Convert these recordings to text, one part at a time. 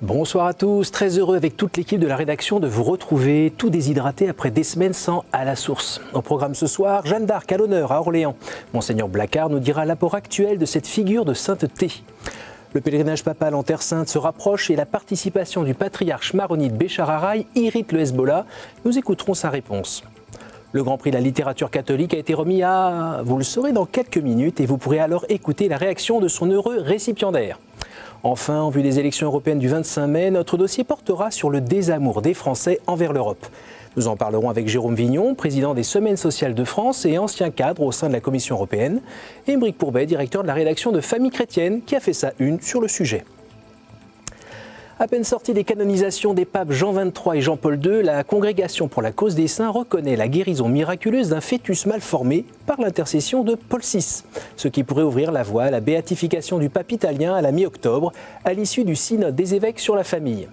Bonsoir à tous, très heureux avec toute l'équipe de la rédaction de vous retrouver tout déshydraté après des semaines sans à la source. Au programme ce soir, Jeanne d'Arc à l'honneur à Orléans. Monseigneur Blacard nous dira l'apport actuel de cette figure de sainteté. Le pèlerinage papal en Terre Sainte se rapproche et la participation du patriarche maronite Béchar Haraï irrite le Hezbollah. Nous écouterons sa réponse. Le Grand Prix de la littérature catholique a été remis à... Vous le saurez dans quelques minutes et vous pourrez alors écouter la réaction de son heureux récipiendaire. Enfin, en vue des élections européennes du 25 mai, notre dossier portera sur le désamour des Français envers l'Europe. Nous en parlerons avec Jérôme Vignon, président des Semaines sociales de France et ancien cadre au sein de la Commission européenne, et Émeric Pourbet, directeur de la rédaction de Famille chrétienne, qui a fait sa une sur le sujet. À peine sortie des canonisations des papes Jean XXIII et Jean-Paul II, la Congrégation pour la cause des saints reconnaît la guérison miraculeuse d'un fœtus mal formé par l'intercession de Paul VI, ce qui pourrait ouvrir la voie à la béatification du pape italien à la mi-octobre, à l'issue du synode des évêques sur la famille.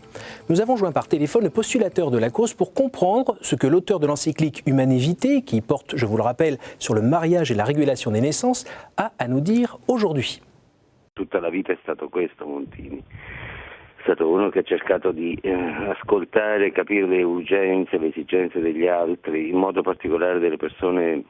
Nous avons joint par téléphone le postulateur de la cause pour comprendre ce que l'auteur de l'encyclique Humanae Vitae, qui porte, je vous le rappelle, sur le mariage et la régulation des naissances, a à nous dire aujourd'hui. Tutta la vita è stato questo, Montini. È stato uno che ha cercato di ascoltare, capire le urgenze, le esigenze degli altri, in modo particolare delle persone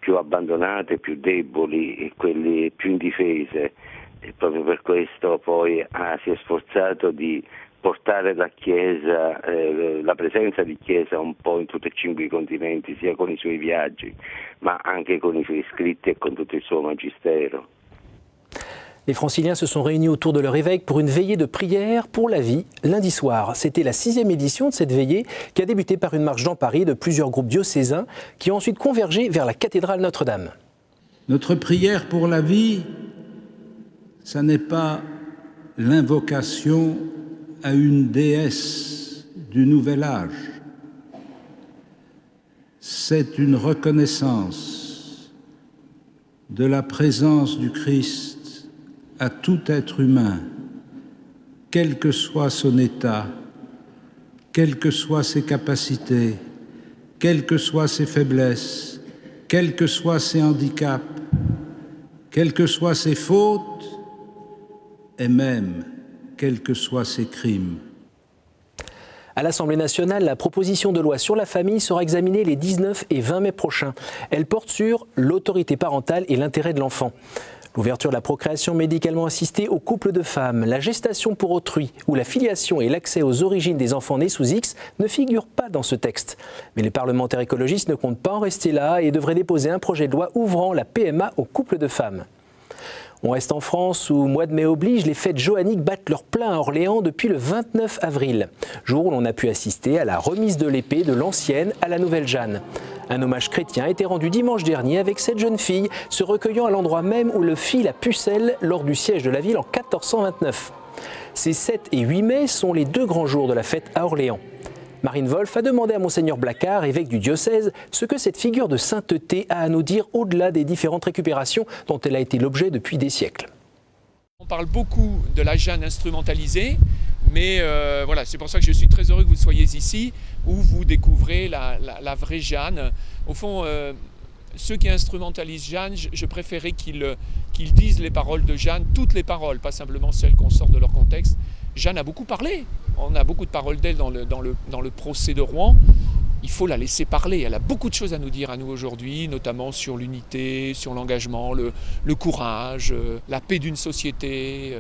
più abbandonate, più deboli e quelle più indifese. E proprio per questo poi si è sforzato di portare la Chiesa, la presenza di Chiesa un po' in tutti e 5 i continenti, sia con i suoi viaggi, ma anche con i suoi scritti e con tutto il suo magistero. Les franciliens se sont réunis autour de leur évêque pour une veillée de prière pour la vie lundi soir. C'était la 6e édition de cette veillée qui a débuté par une marche dans Paris de plusieurs groupes diocésains qui ont ensuite convergé vers la cathédrale Notre-Dame. Notre prière pour la vie, ça n'est pas l'invocation à une déesse du nouvel âge. C'est une reconnaissance de la présence du Christ à tout être humain, quel que soit son état, quelles que soient ses capacités, quelles que soient ses faiblesses, quels que soient ses handicaps, quelles que soient ses fautes, et même quels que soient ses crimes. À l'Assemblée nationale, la proposition de loi sur la famille sera examinée les 19 et 20 mai prochains. Elle porte sur l'autorité parentale et l'intérêt de l'enfant. L'ouverture de la procréation médicalement assistée aux couples de femmes, la gestation pour autrui ou la filiation et l'accès aux origines des enfants nés sous X ne figurent pas dans ce texte. Mais les parlementaires écologistes ne comptent pas en rester là et devraient déposer un projet de loi ouvrant la PMA aux couples de femmes. On reste en France où, mois de mai oblige, les fêtes joanniques battent leur plein à Orléans depuis le 29 avril, jour où l'on a pu assister à la remise de l'épée de l'ancienne à la nouvelle Jeanne. Un hommage chrétien a été rendu dimanche dernier avec cette jeune fille se recueillant à l'endroit même où le fit la pucelle lors du siège de la ville en 1429. Ces 7 et 8 mai sont les 2 grands jours de la fête à Orléans. Marine Wolf a demandé à Monseigneur Blacard, évêque du diocèse, ce que cette figure de sainteté a à nous dire au-delà des différentes récupérations dont elle a été l'objet depuis des siècles. On parle beaucoup de la Jeanne instrumentalisée, mais voilà, c'est pour ça que je suis très heureux que vous soyez ici, où vous découvrez la vraie Jeanne. Au fond, ceux qui instrumentalisent Jeanne, je préférais qu'ils disent les paroles de Jeanne, toutes les paroles, pas simplement celles qu'on sort de leur contexte. Jeanne a beaucoup parlé, on a beaucoup de paroles d'elle dans le procès de Rouen. Il faut la laisser parler, elle a beaucoup de choses à nous dire à nous aujourd'hui, notamment sur l'unité, sur l'engagement, le courage, la paix d'une société,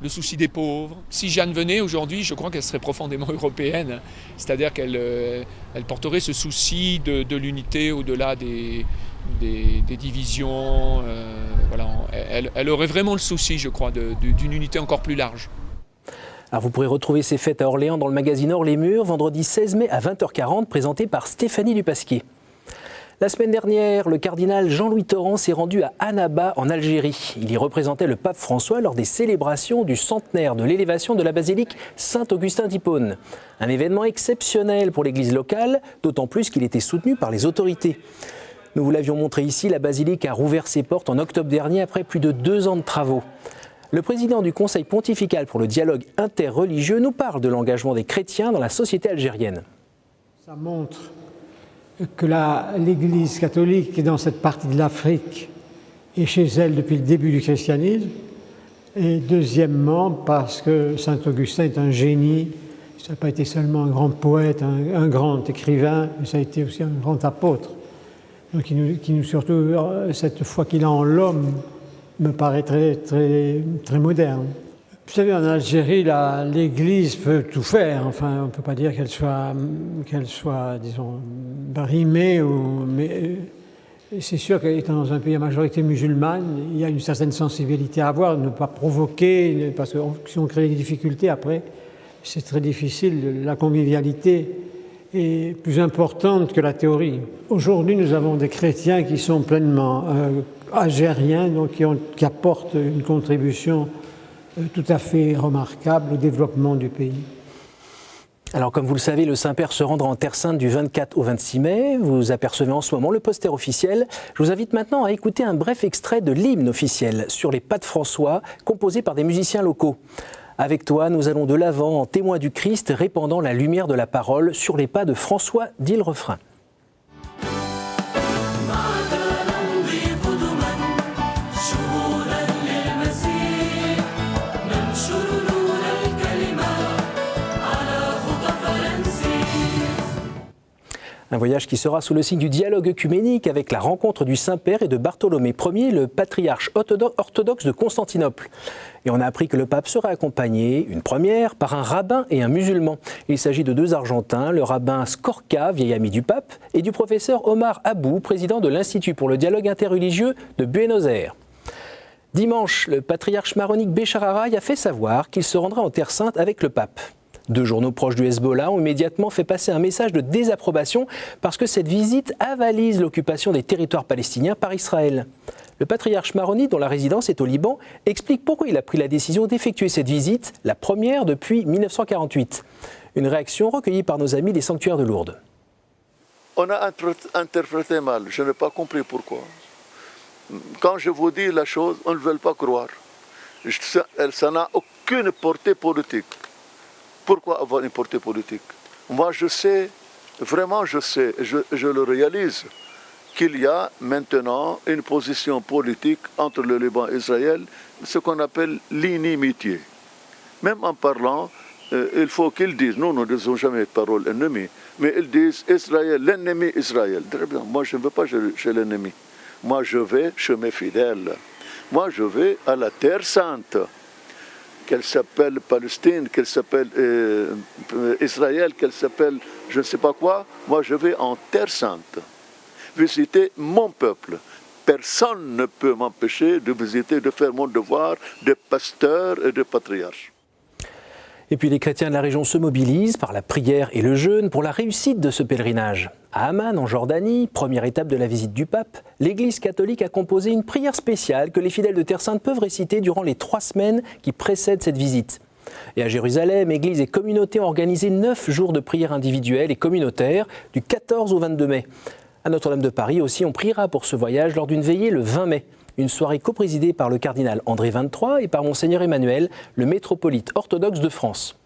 le souci des pauvres. Si Jeanne venait aujourd'hui, je crois qu'elle serait profondément européenne, c'est-à-dire qu'elle porterait ce souci de l'unité au-delà des divisions. Voilà, elle aurait vraiment le souci, je crois, d'une unité encore plus large. Alors vous pourrez retrouver ces fêtes à Orléans dans le magazine Hors les Murs, vendredi 16 mai à 20h40, présenté par Stéphanie Dupasquier. La semaine dernière, le cardinal Jean-Louis Torrent s'est rendu à Annaba, en Algérie. Il y représentait le pape François lors des célébrations du centenaire de l'élévation de la basilique Saint-Augustin d'Hippone. Un événement exceptionnel pour l'église locale, d'autant plus qu'il était soutenu par les autorités. Nous vous l'avions montré ici, la basilique a rouvert ses portes en octobre dernier après plus de 2 ans de travaux. Le président du Conseil pontifical pour le dialogue interreligieux nous parle de l'engagement des chrétiens dans la société algérienne. Ça montre que l'Église catholique dans cette partie de l'Afrique est chez elle depuis le début du christianisme. Et deuxièmement, parce que saint Augustin est un génie. Ça n'a pas été seulement un grand poète, un grand écrivain, mais ça a été aussi un grand apôtre. Donc, qui nous surtout, cette foi qu'il a en l'homme, me paraît très, très, très moderne. Vous savez, en Algérie, l'Église peut tout faire. Enfin, on ne peut pas dire qu'elle soit, disons, brimée. Mais c'est sûr qu'étant dans un pays à majorité musulmane, il y a une certaine sensibilité à avoir, ne pas provoquer, parce que si on crée des difficultés après, c'est très difficile. La convivialité est plus importante que la théorie. Aujourd'hui, nous avons des chrétiens qui sont pleinement algériens, donc qui apportent une contribution tout à fait remarquable au développement du pays. Alors, comme vous le savez, le Saint-Père se rendra en Terre Sainte du 24 au 26 mai. Vous apercevez en ce moment le poster officiel. Je vous invite maintenant à écouter un bref extrait de l'hymne officiel sur les pas de François, composé par des musiciens locaux. Avec toi, nous allons de l'avant en témoin du Christ, répandant la lumière de la parole sur les pas de François, dit le refrain. Un voyage qui sera sous le signe du dialogue œcuménique avec la rencontre du Saint-Père et de Bartholomé Ier, le patriarche orthodoxe de Constantinople. Et on a appris que le pape sera accompagné, une première, par un rabbin et un musulman. Il s'agit de 2 Argentins, le rabbin Skorka, vieil ami du pape, et du professeur Omar Abou, président de l'Institut pour le dialogue interreligieux de Buenos Aires. Dimanche, le patriarche maronique Béchar Araï a fait savoir qu'il se rendra en Terre Sainte avec le pape. 2 journaux proches du Hezbollah ont immédiatement fait passer un message de désapprobation parce que cette visite avalise l'occupation des territoires palestiniens par Israël. Le patriarche maronite, dont la résidence est au Liban, explique pourquoi il a pris la décision d'effectuer cette visite, la première depuis 1948. Une réaction recueillie par nos amis des sanctuaires de Lourdes. On a interprété mal, je n'ai pas compris pourquoi. Quand je vous dis la chose, on ne veut pas croire. Ça n'a aucune portée politique. Pourquoi avoir une portée politique? Moi, je sais, vraiment je sais, je le réalise, qu'il y a maintenant une position politique entre le Liban et Israël, ce qu'on appelle l'inimitié. Même en parlant, il faut qu'ils disent, nous ne disons jamais parole ennemie, mais ils disent Israël, l'ennemi Israël. Très bien, moi je ne veux pas chez l'ennemi. Moi je vais chez mes fidèles. Moi je vais à la Terre Sainte. Qu'elle s'appelle Palestine, qu'elle s'appelle Israël, qu'elle s'appelle je ne sais pas quoi, moi je vais en Terre Sainte, visiter mon peuple. Personne ne peut m'empêcher de visiter, de faire mon devoir de pasteur et de patriarche. Et puis les chrétiens de la région se mobilisent par la prière et le jeûne pour la réussite de ce pèlerinage. À Amman, en Jordanie, première étape de la visite du pape, l'Église catholique a composé une prière spéciale que les fidèles de Terre Sainte peuvent réciter durant les 3 semaines qui précèdent cette visite. Et à Jérusalem, Église et communauté ont organisé 9 jours de prière individuelle et communautaire du 14 au 22 mai. À Notre-Dame de Paris aussi, on priera pour ce voyage lors d'une veillée le 20 mai. Une soirée coprésidée par le cardinal André XXIII et par Monseigneur Emmanuel, le métropolite orthodoxe de France.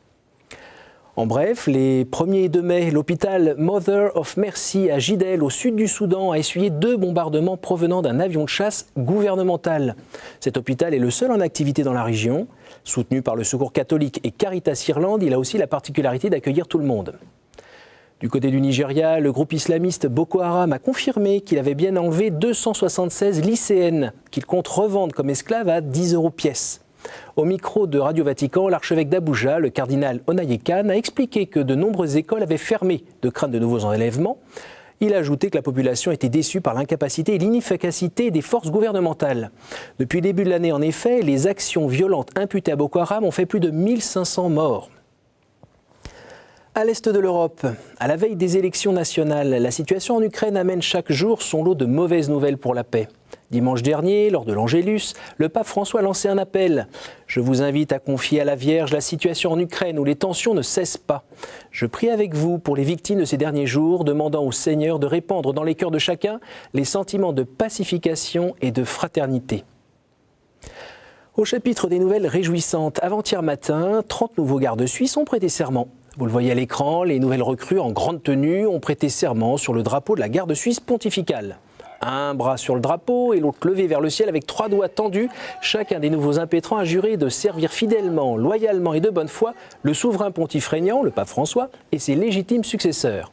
En bref, les 1er et 2 mai, l'hôpital Mother of Mercy à Jidel, au sud du Soudan, a essuyé 2 bombardements provenant d'un avion de chasse gouvernemental. Cet hôpital est le seul en activité dans la région. Soutenu par le Secours catholique et Caritas Irlande, il a aussi la particularité d'accueillir tout le monde. Du côté du Nigeria, le groupe islamiste Boko Haram a confirmé qu'il avait bien enlevé 276 lycéennes qu'il compte revendre comme esclaves à 10 € pièce. Au micro de Radio Vatican, l'archevêque d'Abuja, le cardinal Onaye Khan, a expliqué que de nombreuses écoles avaient fermé de crainte de nouveaux enlèvements. Il a ajouté que la population était déçue par l'incapacité et l'inefficacité des forces gouvernementales. Depuis le début de l'année, en effet, les actions violentes imputées à Boko Haram ont fait plus de 1500 morts. À l'est de l'Europe, à la veille des élections nationales, la situation en Ukraine amène chaque jour son lot de mauvaises nouvelles pour la paix. Dimanche dernier, lors de l'Angélus, le pape François a lancé un appel. « Je vous invite à confier à la Vierge la situation en Ukraine où les tensions ne cessent pas. Je prie avec vous pour les victimes de ces derniers jours, demandant au Seigneur de répandre dans les cœurs de chacun les sentiments de pacification et de fraternité. » Au chapitre des nouvelles réjouissantes, avant-hier matin, 30 nouveaux gardes suisses ont prêté serment. Vous le voyez à l'écran, les nouvelles recrues en grande tenue ont prêté serment sur le drapeau de la garde suisse pontificale. Un bras sur le drapeau et l'autre levé vers le ciel avec 3 doigts tendus, chacun des nouveaux impétrants a juré de servir fidèlement, loyalement et de bonne foi le souverain pontife régnant, le pape François, et ses légitimes successeurs.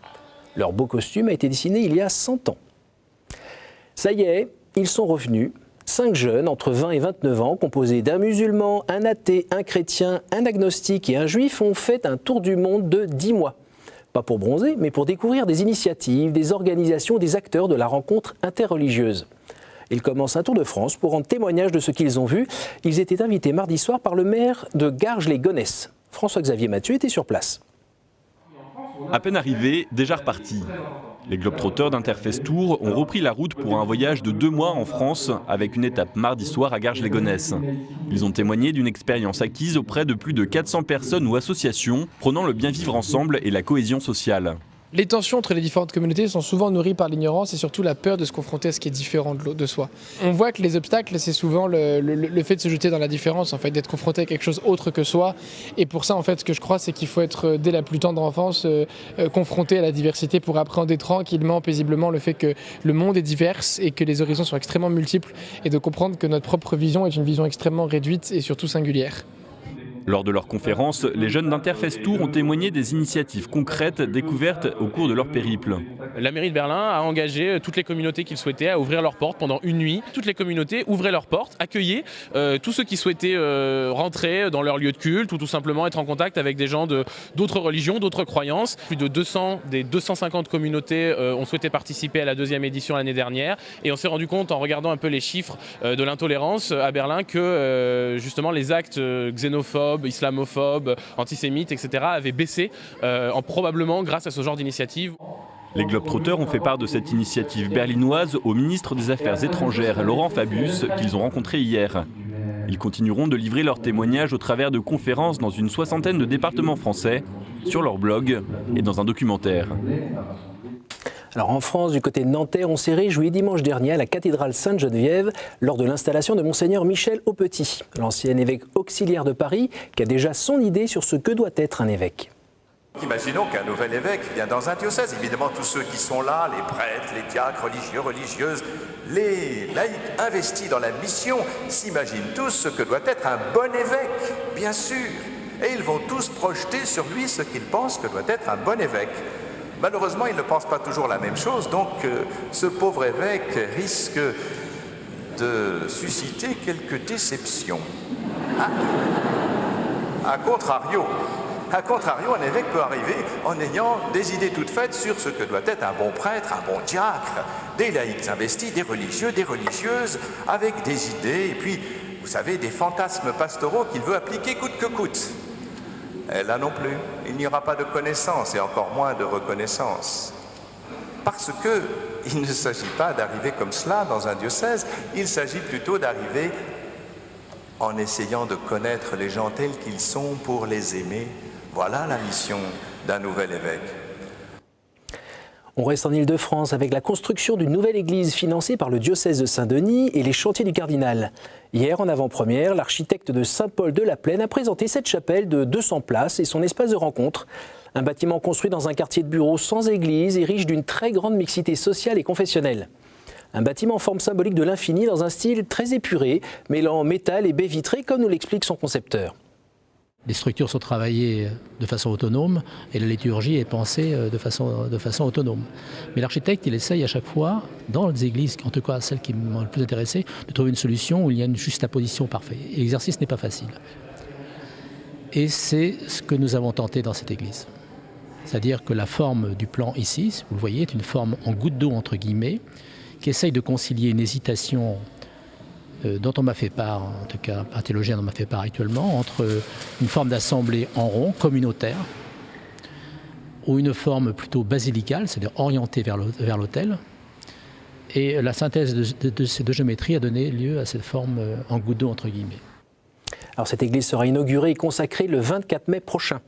Leur beau costume a été dessiné il y a 100 ans. Ça y est, ils sont revenus. 5 jeunes entre 20 et 29 ans, composés d'un musulman, un athée, un chrétien, un agnostique et un juif, ont fait un tour du monde de 10 mois. Pas pour bronzer, mais pour découvrir des initiatives, des organisations, des acteurs de la rencontre interreligieuse. Ils commencent un tour de France pour rendre témoignage de ce qu'ils ont vu. Ils étaient invités mardi soir par le maire de Garges-les-Gonesse. François-Xavier Mathieu était sur place. À peine arrivés, déjà repartis. Les Globetrotters d'Interfest Tour ont repris la route pour un voyage de 2 mois en France, avec une étape mardi soir à Garges-les-Gonesse. Ils ont témoigné d'une expérience acquise auprès de plus de 400 personnes ou associations, prônant le bien vivre ensemble et la cohésion sociale. Les tensions entre les différentes communautés sont souvent nourries par l'ignorance et surtout la peur de se confronter à ce qui est différent de soi. On voit que les obstacles, c'est souvent le fait de se jeter dans la différence, en fait, d'être confronté à quelque chose autre que soi. Et pour ça, en fait, ce que je crois, c'est qu'il faut être, dès la plus tendre enfance, confronté à la diversité pour appréhender tranquillement, paisiblement le fait que le monde est divers et que les horizons sont extrêmement multiples et de comprendre que notre propre vision est une vision extrêmement réduite et surtout singulière. Lors de leur conférence, les jeunes d'Interfest Tour ont témoigné des initiatives concrètes découvertes au cours de leur périple. La mairie de Berlin a engagé toutes les communautés qu'ils souhaitaient à ouvrir leurs portes pendant une nuit. Toutes les communautés ouvraient leurs portes, accueillaient tous ceux qui souhaitaient rentrer dans leur lieu de culte ou tout simplement être en contact avec des gens d'autres religions, d'autres croyances. Plus de 200 des 250 communautés ont souhaité participer à la 2e édition l'année dernière. Et on s'est rendu compte en regardant un peu les chiffres de l'intolérance à Berlin que justement les actes xénophobes, islamophobes, antisémites, etc. avaient baissé probablement grâce à ce genre d'initiative. Les Globetrotters ont fait part de cette initiative berlinoise au ministre des Affaires étrangères, Laurent Fabius, qu'ils ont rencontré hier. Ils continueront de livrer leurs témoignages au travers de conférences dans une 60aine de départements français, sur leur blog et dans un documentaire. Alors en France, du côté de Nanterre, on s'est réjoui dimanche dernier à la cathédrale Sainte-Geneviève lors de l'installation de Monseigneur Michel Aupetit, l'ancien évêque auxiliaire de Paris, qui a déjà son idée sur ce que doit être un évêque. Imaginons qu'un nouvel évêque vient dans un diocèse. Évidemment, tous ceux qui sont là, les prêtres, les diacres, religieux, religieuses, les laïcs investis dans la mission, s'imaginent tous ce que doit être un bon évêque, bien sûr. Et ils vont tous projeter sur lui ce qu'ils pensent que doit être un bon évêque. Malheureusement, ils ne pensent pas toujours la même chose, donc ce pauvre évêque risque de susciter quelques déceptions. A contrario, un évêque peut arriver en ayant des idées toutes faites sur ce que doit être un bon prêtre, un bon diacre, des laïcs investis, des religieux, des religieuses, avec des idées, et puis, vous savez, des fantasmes pastoraux qu'il veut appliquer coûte que coûte. Et là non plus, il n'y aura pas de connaissance et encore moins de reconnaissance. Parce qu'il ne s'agit pas d'arriver comme cela dans un diocèse, il s'agit plutôt d'arriver en essayant de connaître les gens tels qu'ils sont pour les aimer. Voilà la mission d'un nouvel évêque. On reste en Île-de-France avec la construction d'une nouvelle église financée par le diocèse de Saint-Denis et les chantiers du Cardinal. Hier, en avant-première, l'architecte de Saint-Paul de la Plaine a présenté cette chapelle de 200 places et son espace de rencontre. Un bâtiment construit dans un quartier de bureaux sans église et riche d'une très grande mixité sociale et confessionnelle. Un bâtiment en forme symbolique de l'infini dans un style très épuré, mêlant métal et baies vitrées comme nous l'explique son concepteur. Les structures sont travaillées de façon autonome et la liturgie est pensée de façon autonome. Mais l'architecte, il essaye à chaque fois, dans les églises, en tout cas celles qui m'ont le plus intéressé, de trouver une solution où il y a une juxtaposition parfaite. Et l'exercice n'est pas facile. Et c'est ce que nous avons tenté dans cette église. C'est-à-dire que la forme du plan ici, vous le voyez, est une forme en goutte d'eau entre guillemets, qui essaye de concilier une hésitation dont on m'a fait part, en tout cas un théologien dont on m'a fait part actuellement, entre une forme d'assemblée en rond, communautaire, ou une forme plutôt basilicale, c'est-à-dire orientée vers l'autel, Et la synthèse de ces deux géométries a donné lieu à cette forme en goutte d'eau, entre guillemets. Alors cette église sera inaugurée et consacrée le 24 mai prochain.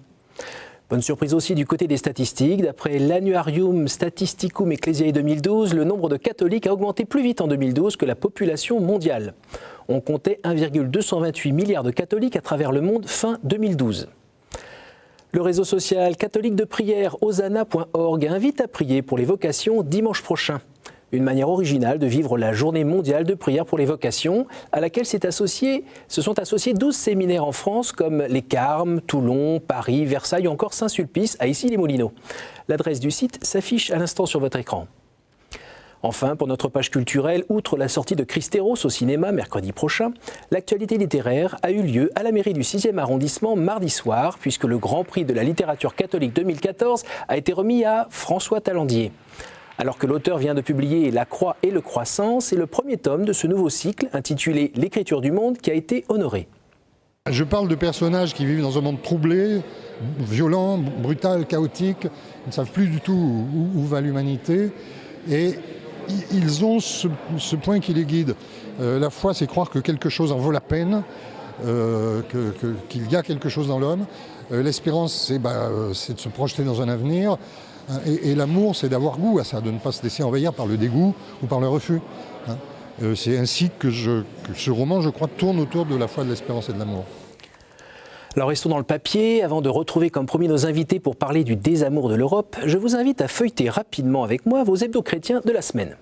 Bonne surprise aussi du côté des statistiques. D'après l'Annuarium Statisticum Ecclesiae 2012, le nombre de catholiques a augmenté plus vite en 2012 que la population mondiale. On comptait 1,228 milliards de catholiques à travers le monde fin 2012. Le réseau social catholique de prière hosanna.org invite à prier pour les vocations dimanche prochain. Une manière originale de vivre la journée mondiale de prière pour les vocations, à laquelle se sont associés 12 séminaires en France comme les Carmes, Toulon, Paris, Versailles ou encore Saint-Sulpice à Issy-les-Moulineaux. L'adresse du site s'affiche à l'instant sur votre écran. Enfin, pour notre page culturelle, outre la sortie de Christéros au cinéma mercredi prochain, l'actualité littéraire a eu lieu à la mairie du 6e arrondissement mardi soir, puisque le Grand Prix de la littérature catholique 2014 a été remis à François Talandier. Alors que l'auteur vient de publier La Croix et le Croissant, c'est le premier tome de ce nouveau cycle, intitulé L'écriture du monde, qui a été honoré. Je parle de personnages qui vivent dans un monde troublé, violent, brutal, chaotique, ils ne savent plus du tout où va l'humanité, et ils ont ce point qui les guide. La foi, c'est croire que quelque chose en vaut la peine, qu'il y a quelque chose dans l'homme. L'espérance, c'est de se projeter dans un avenir. Et l'amour, c'est d'avoir goût à ça, de ne pas se laisser envahir par le dégoût ou par le refus. C'est ainsi que ce roman, je crois, tourne autour de la foi, de l'espérance et de l'amour. Alors restons dans le papier. Avant de retrouver comme promis nos invités pour parler du désamour de l'Europe, je vous invite à feuilleter rapidement avec moi vos hebdos chrétiens de la semaine.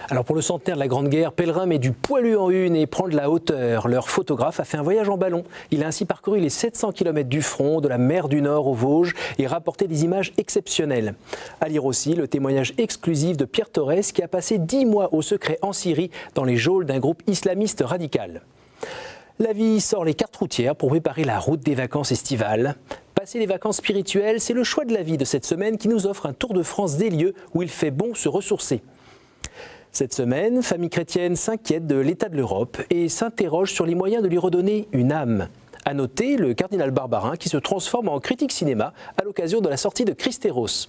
Alors pour le centenaire de la Grande Guerre, Pèlerin met du poilu en une et prend de la hauteur. Leur photographe a fait un voyage en ballon. Il a ainsi parcouru les 700 km du front, de la mer du Nord aux Vosges et rapporté des images exceptionnelles. À lire aussi le témoignage exclusif de Pierre Torres qui a passé 10 mois au secret en Syrie dans les geôles d'un groupe islamiste radical. La vie sort les cartes routières pour préparer la route des vacances estivales. Passer les vacances spirituelles, c'est le choix de la vie de cette semaine qui nous offre un tour de France des lieux où il fait bon se ressourcer. Cette semaine, Famille chrétienne s'inquiète de l'état de l'Europe et s'interroge sur les moyens de lui redonner une âme. À noter le cardinal Barbarin qui se transforme en critique cinéma à l'occasion de la sortie de Christéros.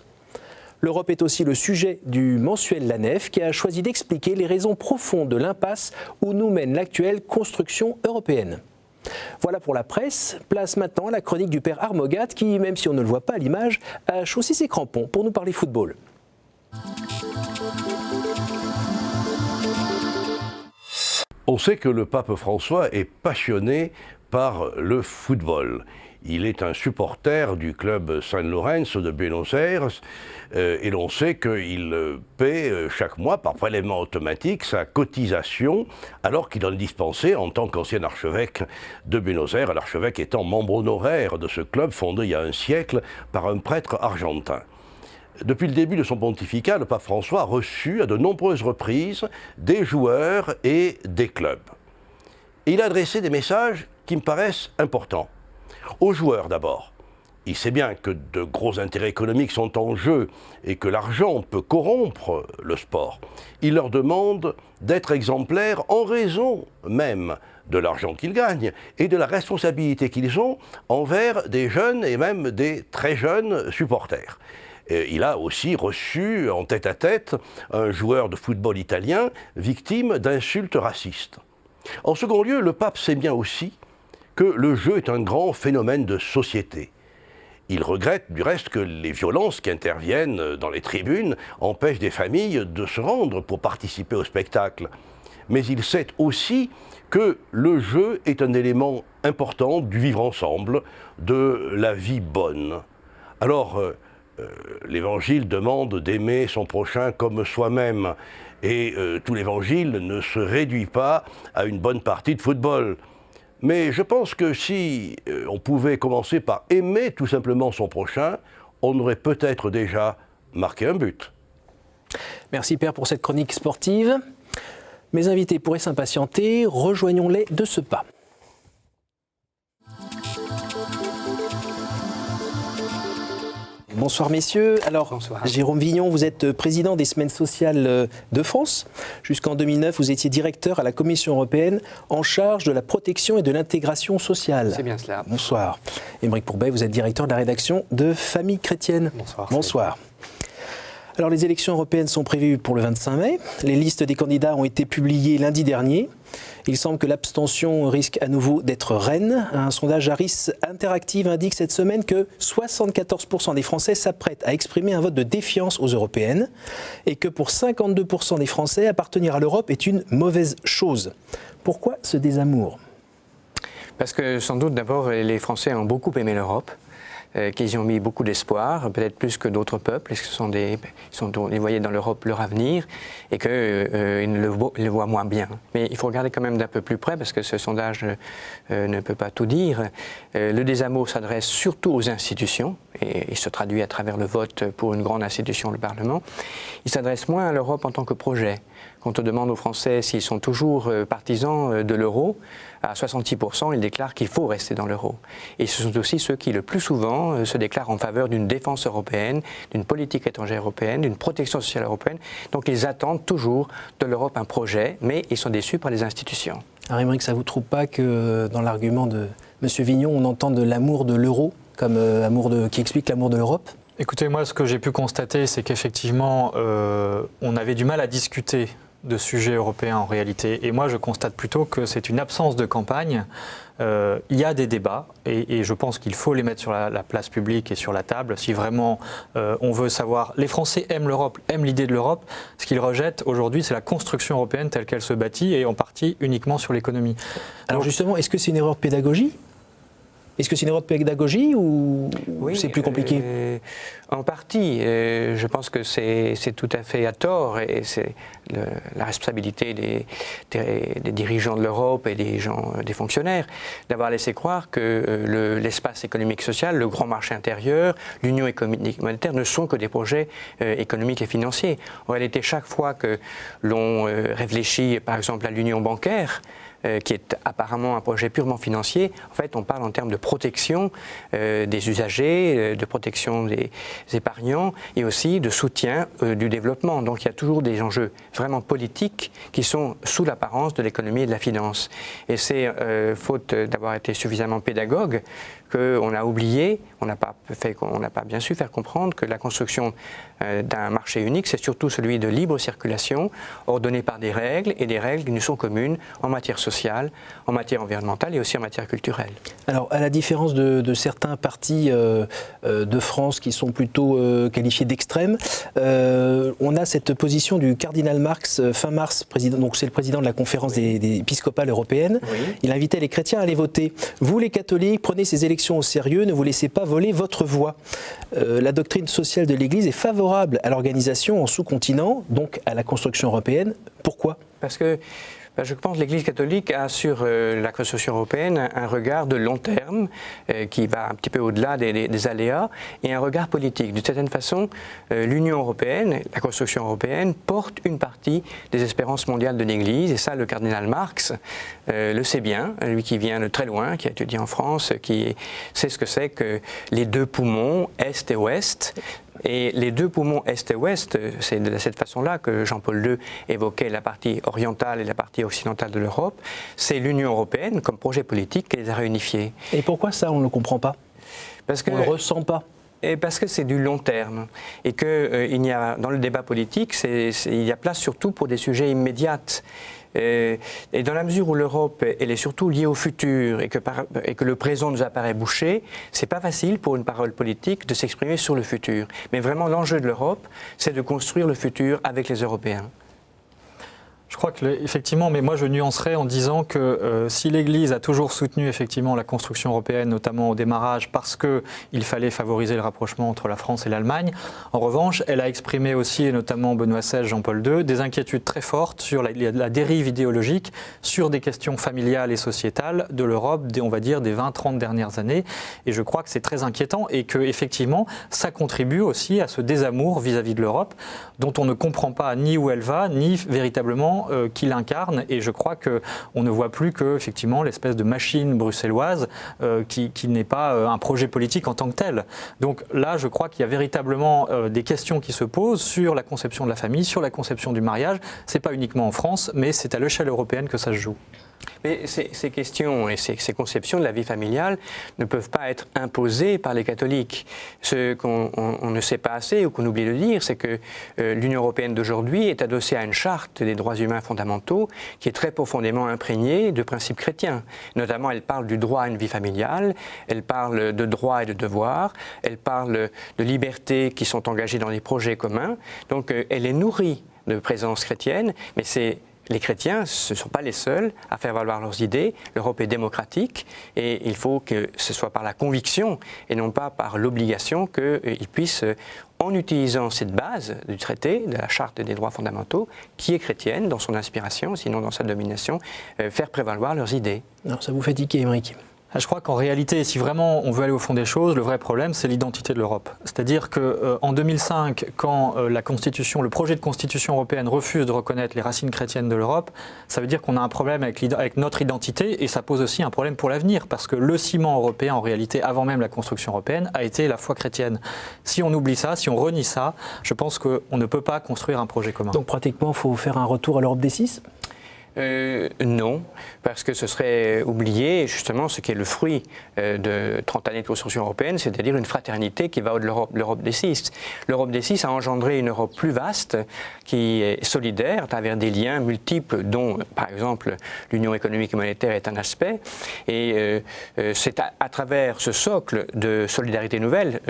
L'Europe est aussi le sujet du mensuel La Nef qui a choisi d'expliquer les raisons profondes de l'impasse où nous mène l'actuelle construction européenne. Voilà pour la presse. Place maintenant à la chronique du père Armogat qui, même si on ne le voit pas à l'image, a chaussé ses crampons pour nous parler football. On sait que le pape François est passionné par le football. Il est un supporter du club San Lorenzo de Buenos Aires et l'on sait qu'il paie chaque mois par prélèvement automatique sa cotisation alors qu'il en est dispensé en tant qu'ancien archevêque de Buenos Aires, l'archevêque étant membre honoraire de ce club fondé il y a un siècle par un prêtre argentin. Depuis le début de son pontificat, le pape François a reçu à de nombreuses reprises des joueurs et des clubs. Et il a adressé des messages qui me paraissent importants. Aux joueurs d'abord. Il sait bien que de gros intérêts économiques sont en jeu et que l'argent peut corrompre le sport. Il leur demande d'être exemplaires en raison même de l'argent qu'ils gagnent et de la responsabilité qu'ils ont envers des jeunes et même des très jeunes supporters. Il a aussi reçu en tête-à-tête un joueur de football italien victime d'insultes racistes. En second lieu, le pape sait bien aussi que le jeu est un grand phénomène de société. Il regrette du reste que les violences qui interviennent dans les tribunes empêchent des familles de se rendre pour participer au spectacle. Mais il sait aussi que le jeu est un élément important du vivre ensemble, de la vie bonne. Alors, l'Évangile demande d'aimer son prochain comme soi-même. Et tout l'Évangile ne se réduit pas à une bonne partie de football. Mais je pense que si on pouvait commencer par aimer tout simplement son prochain, on aurait peut-être déjà marqué un but. Merci Père pour cette chronique sportive. Mes invités pourraient s'impatienter, rejoignons-les de ce pas. Bonsoir messieurs. Alors, Bonsoir. Jérôme Vignon, vous êtes président des Semaines sociales de France. Jusqu'en 2009, vous étiez directeur à la Commission européenne en charge de la protection et de l'intégration sociale. C'est bien cela. Bonsoir. Aymeric Pourbet, vous êtes directeur de la rédaction de Famille chrétienne. Bonsoir. Bonsoir. Alors, les élections européennes sont prévues pour le 25 mai. Les listes des candidats ont été publiées lundi dernier. Il semble que l'abstention risque à nouveau d'être reine. Un sondage Harris Interactive indique cette semaine que 74% des Français s'apprêtent à exprimer un vote de défiance aux européennes et que pour 52% des Français, appartenir à l'Europe est une mauvaise chose. Pourquoi ce désamour ? Parce que sans doute d'abord les Français ont beaucoup aimé l'Europe. Qu'ils y ont mis beaucoup d'espoir, peut-être plus que d'autres peuples, parce que ils voyaient dans l'Europe leur avenir, et qu'ils le voient moins bien. Mais il faut regarder quand même d'un peu plus près, parce que ce sondage ne peut pas tout dire. Le désamour s'adresse surtout aux institutions, et il se traduit à travers le vote pour une grande institution, le Parlement. Il s'adresse moins à l'Europe en tant que projet. Quand on demande aux Français s'ils sont toujours partisans de l'euro, à 66%, ils déclarent qu'il faut rester dans l'euro. Et ce sont aussi ceux qui, le plus souvent, se déclarent en faveur d'une défense européenne, d'une politique étrangère européenne, d'une protection sociale européenne. Donc ils attendent toujours de l'Europe un projet, mais ils sont déçus par les institutions. Alors Aymeric, ça ne vous trouve pas que dans l'argument de M. Vignon, on entend de l'amour de l'euro comme qui explique l'amour de l'Europe ? Écoutez, moi, ce que j'ai pu constater, c'est qu'effectivement, on avait du mal à discuter de sujets européens en réalité. Et moi, je constate plutôt que c'est une absence de campagne. Il y a des débats et je pense qu'il faut les mettre sur la place publique et sur la table. Si vraiment on veut savoir, les Français aiment l'Europe, aiment l'idée de l'Europe. Ce qu'ils rejettent aujourd'hui, c'est la construction européenne telle qu'elle se bâtit et en partie uniquement sur l'économie. Alors justement, est-ce que c'est une erreur de pédagogie ? Est-ce que c'est une erreur de pédagogie ou c'est plus compliqué ? En partie. Je pense que c'est tout à fait à tort et c'est la responsabilité des dirigeants de l'Europe et des fonctionnaires d'avoir laissé croire que l'espace économique social, le grand marché intérieur, l'union économique monétaire ne sont que des projets économiques et financiers. En réalité, chaque fois que l'on réfléchit par exemple à l'union bancaire, qui est apparemment un projet purement financier, en fait on parle en termes de protection des usagers, de protection des épargnants et aussi de soutien du développement. Donc il y a toujours des enjeux vraiment politiques qui sont sous l'apparence de l'économie et de la finance. Et c'est faute d'avoir été suffisamment pédagogue qu'on a oublié, on n'a pas bien su faire comprendre que la construction d'un marché unique, c'est surtout celui de libre circulation, ordonné par des règles, et des règles qui nous sont communes en matière sociale, en matière environnementale et aussi en matière culturelle. Alors, à la différence de certains partis de France qui sont plutôt qualifiés d'extrêmes, on a cette position du cardinal Marx, fin mars, donc c'est le président de la conférence des épiscopales européennes. Oui. Il invitait les chrétiens à aller voter. Vous, les catholiques, prenez ces élections au sérieux, ne vous laissez pas voler votre voix. La doctrine sociale de l'Église est favorable à l'organisation en sous-continent, donc à la construction européenne. Pourquoi ? Parce que je pense que l'Église catholique a sur la construction européenne un regard de long terme qui va un petit peu au-delà des aléas et un regard politique. D'une certaine façon, l'Union européenne, la construction européenne, porte une partie des espérances mondiales de l'Église et ça, le cardinal Marx le sait bien, lui qui vient de très loin, qui a étudié en France, qui sait ce que c'est que les deux poumons, Est et Ouest. Et les deux poumons Est et Ouest, c'est de cette façon-là que Jean-Paul II évoquait la partie orientale et la partie occidentale de l'Europe. C'est l'Union européenne comme projet politique qui les a réunifiés. Et pourquoi ça, on ne le comprend pas ? Parce qu'on ne le ressent pas. Et parce que c'est du long terme et que il y a dans le débat politique, il y a place surtout pour des sujets immédiats. Et dans la mesure où l'Europe, elle est surtout liée au futur et que le présent nous apparaît bouché, c'est pas facile pour une parole politique de s'exprimer sur le futur. Mais vraiment, l'enjeu de l'Europe, c'est de construire le futur avec les Européens. Je crois que effectivement, mais moi je nuancerais en disant que si l'Église a toujours soutenu effectivement la construction européenne, notamment au démarrage, parce qu'il fallait favoriser le rapprochement entre la France et l'Allemagne, en revanche, elle a exprimé aussi, et notamment Benoît XVI, Jean-Paul II, des inquiétudes très fortes sur la dérive idéologique, sur des questions familiales et sociétales de l'Europe, on va dire, des 20-30 dernières années. Et je crois que c'est très inquiétant et que effectivement, ça contribue aussi à ce désamour vis-à-vis de l'Europe, dont on ne comprend pas ni où elle va, ni véritablement effectivement qu'il incarne. Et je crois qu'on ne voit plus que effectivement l'espèce de machine bruxelloise qui n'est pas un projet politique en tant que tel. Donc là, je crois qu'il y a véritablement des questions qui se posent sur la conception de la famille, sur la conception du mariage. C'est pas uniquement en France, mais c'est à l'échelle européenne que ça se joue. Mais ces questions et ces conceptions de la vie familiale ne peuvent pas être imposées par les catholiques. Ce qu'on ne sait pas assez ou qu'on oublie de dire, c'est que l'Union européenne d'aujourd'hui est adossée à une charte des droits humains fondamentaux qui est très profondément imprégnée de principes chrétiens. Notamment, elle parle du droit à une vie familiale, elle parle de droits et de devoirs, elle parle de libertés qui sont engagées dans des projets communs. Donc, elle est nourrie de présence chrétienne, mais les chrétiens, ce ne sont pas les seuls à faire valoir leurs idées. L'Europe est démocratique et il faut que ce soit par la conviction et non pas par l'obligation qu'ils puissent, en utilisant cette base du traité, de la Charte des droits fondamentaux, qui est chrétienne dans son inspiration, sinon dans sa domination, faire prévaloir leurs idées. Alors ça vous fait tiquer, Émeric? Je crois qu'en réalité, si vraiment on veut aller au fond des choses, le vrai problème, c'est l'identité de l'Europe. C'est-à-dire qu'en 2005, quand le projet de constitution européenne refuse de reconnaître les racines chrétiennes de l'Europe, ça veut dire qu'on a un problème avec notre identité et ça pose aussi un problème pour l'avenir, parce que le ciment européen, en réalité, avant même la construction européenne, a été la foi chrétienne. Si on oublie ça, si on renie ça, je pense qu'on ne peut pas construire un projet commun. Donc pratiquement, il faut faire un retour à l'Europe des 6 ? Non, parce que ce serait oublier justement ce qui est le fruit de 30 années de construction européenne, c'est-à-dire une fraternité qui va au-delà de l'Europe des 6. L'Europe des 6 a engendré une Europe plus vaste, qui est solidaire à travers des liens multiples, dont par exemple l'Union économique et monétaire est un aspect. Et c'est à travers ce socle de solidarité nouvelle,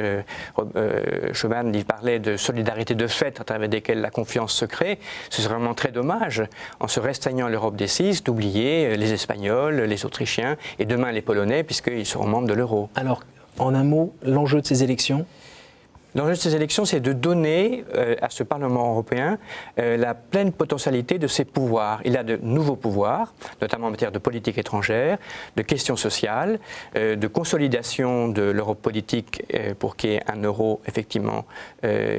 Schuman parlait de solidarité de fait à travers desquelles la confiance se crée. Ce serait vraiment très dommage, en se restreignant l'Europe des 6, d'oublier les Espagnols, les Autrichiens et demain les Polonais, puisqu'ils seront membres de l'euro. Alors, en un mot, l'enjeu de ces élections ? L'enjeu de ces élections, c'est de donner à ce Parlement européen la pleine potentialité de ses pouvoirs. Il a de nouveaux pouvoirs, notamment en matière de politique étrangère, de questions sociales, de consolidation de l'Europe politique pour qu'il y ait un euro, effectivement,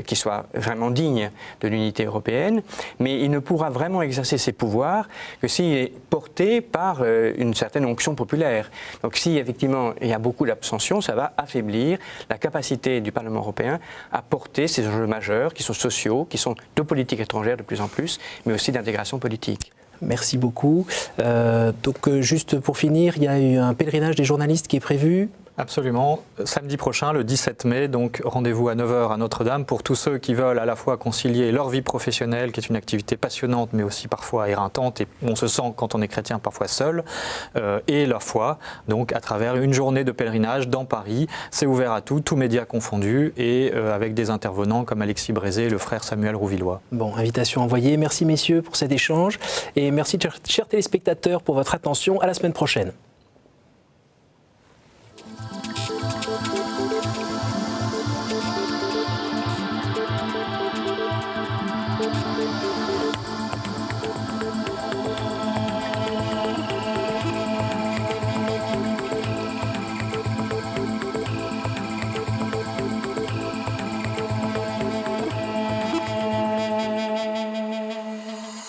qui soit vraiment digne de l'unité européenne. Mais il ne pourra vraiment exercer ses pouvoirs que s'il est porté par une certaine onction populaire. Donc si, effectivement, il y a beaucoup d'abstention, ça va affaiblir la capacité du Parlement européen à porter ces enjeux majeurs qui sont sociaux, qui sont de politique étrangère de plus en plus, mais aussi d'intégration politique. Merci beaucoup. Donc juste pour finir, il y a eu un pèlerinage des journalistes qui est prévu. Absolument. Samedi prochain, le 17 mai, donc rendez-vous à 9h à Notre-Dame pour tous ceux qui veulent à la fois concilier leur vie professionnelle, qui est une activité passionnante mais aussi parfois éreintante, et on se sent quand on est chrétien parfois seul, et leur foi, donc à travers une journée de pèlerinage dans Paris. C'est ouvert à tous médias confondus, et avec des intervenants comme Alexis Brézé et le frère Samuel Rouvillois. Bon, invitation envoyée. Merci messieurs pour cet échange, et merci chers téléspectateurs pour votre attention. À la semaine prochaine.